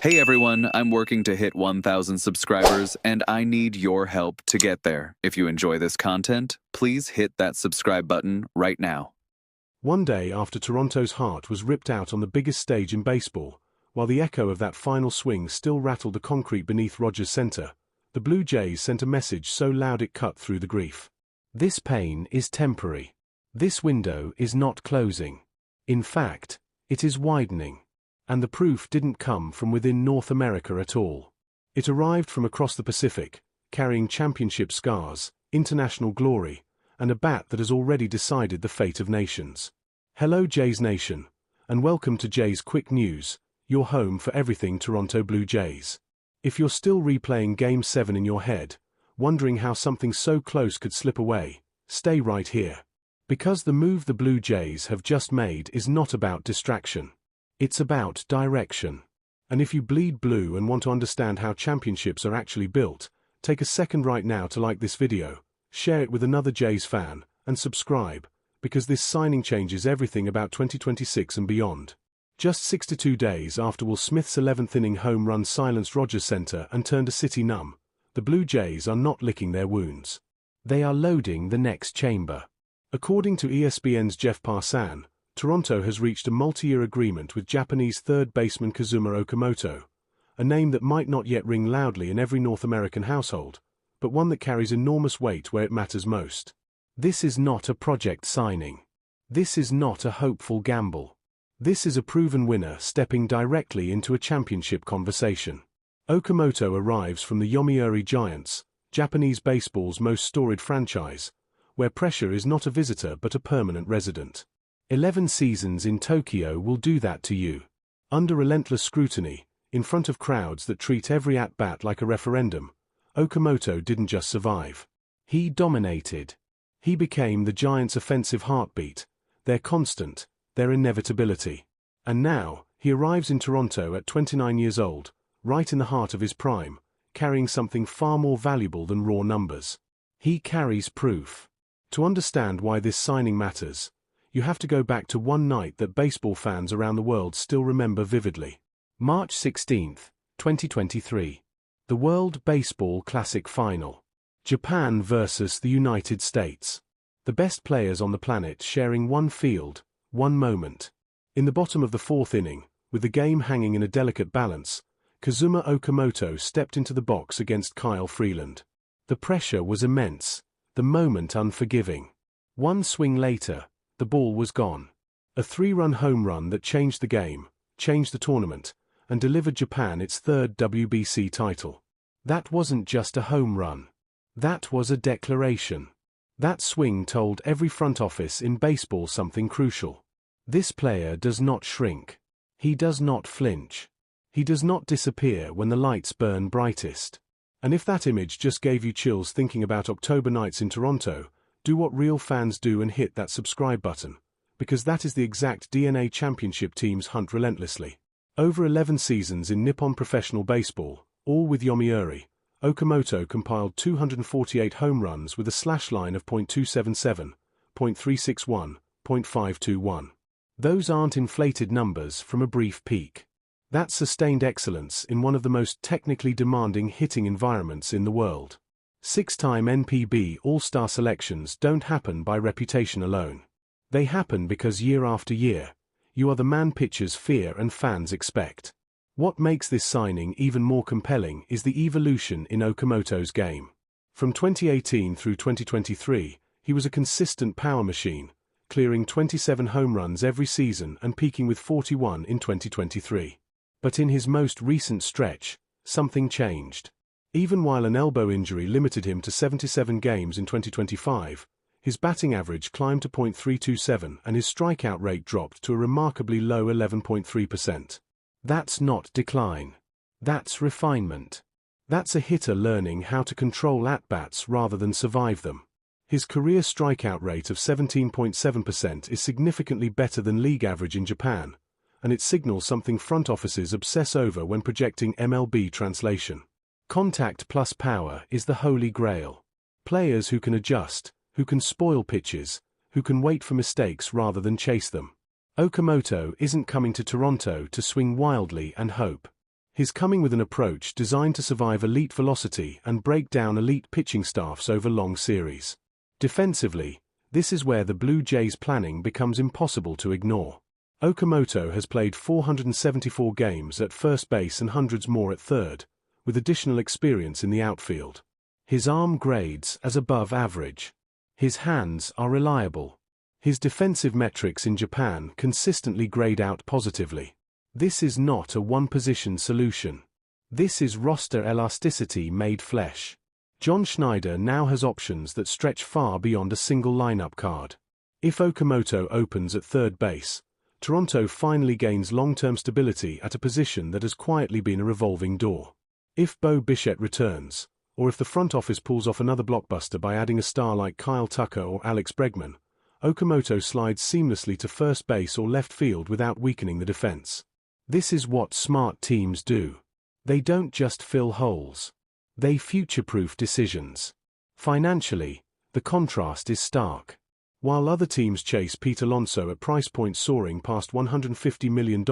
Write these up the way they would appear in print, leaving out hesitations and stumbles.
Hey everyone, I'm working to hit 1,000 subscribers and I need your help to get there. If you enjoy this content, please hit that subscribe button right now. One day after Toronto's heart was ripped out on the biggest stage in baseball, while the echo of that final swing still rattled the concrete beneath Rogers Center, the Blue Jays sent a message so loud it cut through the grief. This pain is temporary. This window is not closing. In fact, it is widening. And the proof didn't come from within North America at all. It arrived from across the Pacific, carrying championship scars, international glory, and a bat that has already decided the fate of nations. Hello Jays Nation, and welcome to Jays Quick News, your home for everything Toronto Blue Jays. If you're still replaying Game 7 in your head, wondering how something so close could slip away, stay right here. Because the move the Blue Jays have just made is not about distraction. It's about direction. And if you bleed blue and want to understand how championships are actually built, take a second right now to like this video, share it with another Jays fan, and subscribe, because this signing changes everything about 2026 and beyond. Just 62 days after Will Smith's 11th inning home run silenced Rogers Center and turned a city numb, the Blue Jays are not licking their wounds. They are loading the next chamber. According to ESPN's Jeff Parsan, Toronto has reached a multi-year agreement with Japanese third baseman Kazuma Okamoto, a name that might not yet ring loudly in every North American household, but one that carries enormous weight where it matters most. This is not a project signing. This is not a hopeful gamble. This is a proven winner stepping directly into a championship conversation. Okamoto arrives from the Yomiuri Giants, Japanese baseball's most storied franchise, where pressure is not a visitor but a permanent resident. 11 seasons in Tokyo will do that to you. Under relentless scrutiny, in front of crowds that treat every at-bat like a referendum, Okamoto didn't just survive. He dominated. He became the Giants' offensive heartbeat, their constant, their inevitability. And now, he arrives in Toronto at 29 years old, right in the heart of his prime, carrying something far more valuable than raw numbers. He carries proof. To understand why this signing matters, you have to go back to one night that baseball fans around the world still remember vividly. March 16, 2023. The World Baseball Classic Final. Japan versus the United States. The best players on the planet sharing one field, one moment. In the bottom of the fourth inning, with the game hanging in a delicate balance, Kazuma Okamoto stepped into the box against Kyle Freeland. The pressure was immense, the moment unforgiving. One swing later, the ball was gone. A 3-run home run that changed the game, changed the tournament, and delivered Japan its third WBC title. That wasn't just a home run. That was a declaration. That swing told every front office in baseball something crucial. This player does not shrink. He does not flinch. He does not disappear when the lights burn brightest. And if that image just gave you chills thinking about October nights in Toronto, do what real fans do and hit that subscribe button, because that is the exact DNA championship teams hunt relentlessly. Over 11 seasons in Nippon professional baseball, all with Yomiuri, Okamoto compiled 248 home runs with a slash line of .277, .361, .521. Those aren't inflated numbers from a brief peak. That's sustained excellence in one of the most technically demanding hitting environments in the world. 6-time NPB All-Star selections don't happen by reputation alone. They happen because year after year, you are the man pitchers fear and fans expect. What makes this signing even more compelling is the evolution in Okamoto's game. From 2018 through 2023, he was a consistent power machine, clearing 27 home runs every season and peaking with 41 in 2023. But in his most recent stretch, something changed. Even while an elbow injury limited him to 77 games in 2025, his batting average climbed to .327 and his strikeout rate dropped to a remarkably low 11.3%. That's not decline. That's refinement. That's a hitter learning how to control at-bats rather than survive them. His career strikeout rate of 17.7% is significantly better than league average in Japan, and it signals something front offices obsess over when projecting MLB translation. Contact plus power is the holy grail. Players who can adjust, who can spoil pitches, who can wait for mistakes rather than chase them. Okamoto isn't coming to Toronto to swing wildly and hope. He's coming with an approach designed to survive elite velocity and break down elite pitching staffs over long series. Defensively, this is where the Blue Jays' planning becomes impossible to ignore. Okamoto has played 474 games at first base and hundreds more at third, with additional experience in the outfield. His arm grades as above average. His hands are reliable. His defensive metrics in Japan consistently grade out positively. This is not a one-position solution. This is roster elasticity made flesh. John Schneider now has options that stretch far beyond a single lineup card. If Okamoto opens at third base, Toronto finally gains long-term stability at a position that has quietly been a revolving door. If Bo Bichette returns, or if the front office pulls off another blockbuster by adding a star like Kyle Tucker or Alex Bregman, Okamoto slides seamlessly to first base or left field without weakening the defense. This is what smart teams do. They don't just fill holes. They future-proof decisions. Financially, the contrast is stark. While other teams chase Pete Alonso at price points soaring past $150 million,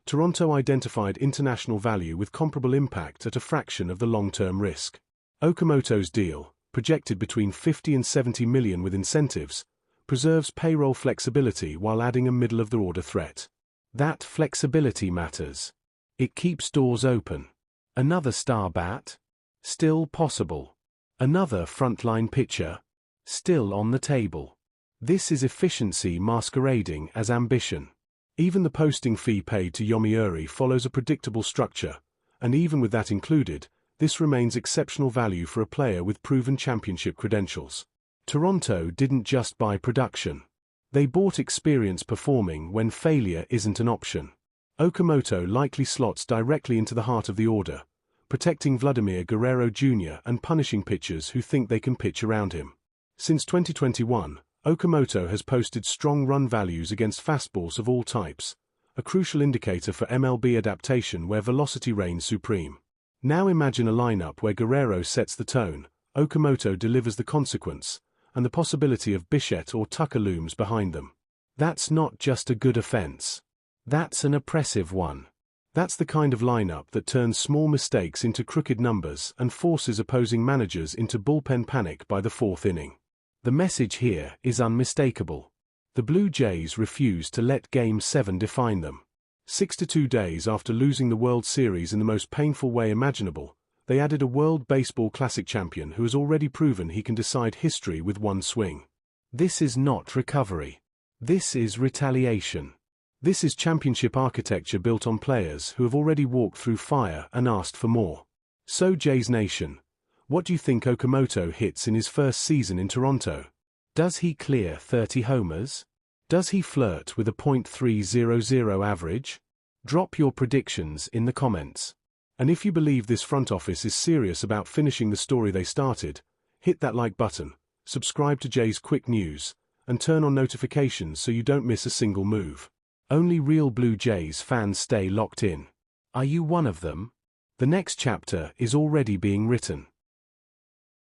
Toronto identified international value with comparable impact at a fraction of the long-term risk. Okamoto's deal, projected between $50 and $70 million with incentives, preserves payroll flexibility while adding a middle-of-the-order threat. That flexibility matters. It keeps doors open. Another star bat? Still possible. Another frontline pitcher? Still on the table. This is efficiency masquerading as ambition. Even the posting fee paid to Yomiuri follows a predictable structure, and even with that included, this remains exceptional value for a player with proven championship credentials. Toronto didn't just buy production. They bought experience performing when failure isn't an option. Okamoto likely slots directly into the heart of the order, protecting Vladimir Guerrero Jr. and punishing pitchers who think they can pitch around him. Since 2021, Okamoto has posted strong run values against fastballs of all types, a crucial indicator for MLB adaptation where velocity reigns supreme. Now imagine a lineup where Guerrero sets the tone, Okamoto delivers the consequence, and the possibility of Bichette or Tucker looms behind them. That's not just a good offense. That's an oppressive one. That's the kind of lineup that turns small mistakes into crooked numbers and forces opposing managers into bullpen panic by the fourth inning. The message here is unmistakable. The Blue Jays refuse to let Game 7 define them. 62 days after losing the World Series in the most painful way imaginable, they added a World Baseball Classic champion who has already proven he can decide history with one swing. This is not recovery. This is retaliation. This is championship architecture built on players who have already walked through fire and asked for more. So Jays Nation, what do you think Okamoto hits in his first season in Toronto? Does he clear 30 homers? Does he flirt with a .300 average? Drop your predictions in the comments. And if you believe this front office is serious about finishing the story they started, hit that like button, subscribe to Jays Quick News, and turn on notifications so you don't miss a single move. Only real Blue Jays fans stay locked in. Are you one of them? The next chapter is already being written.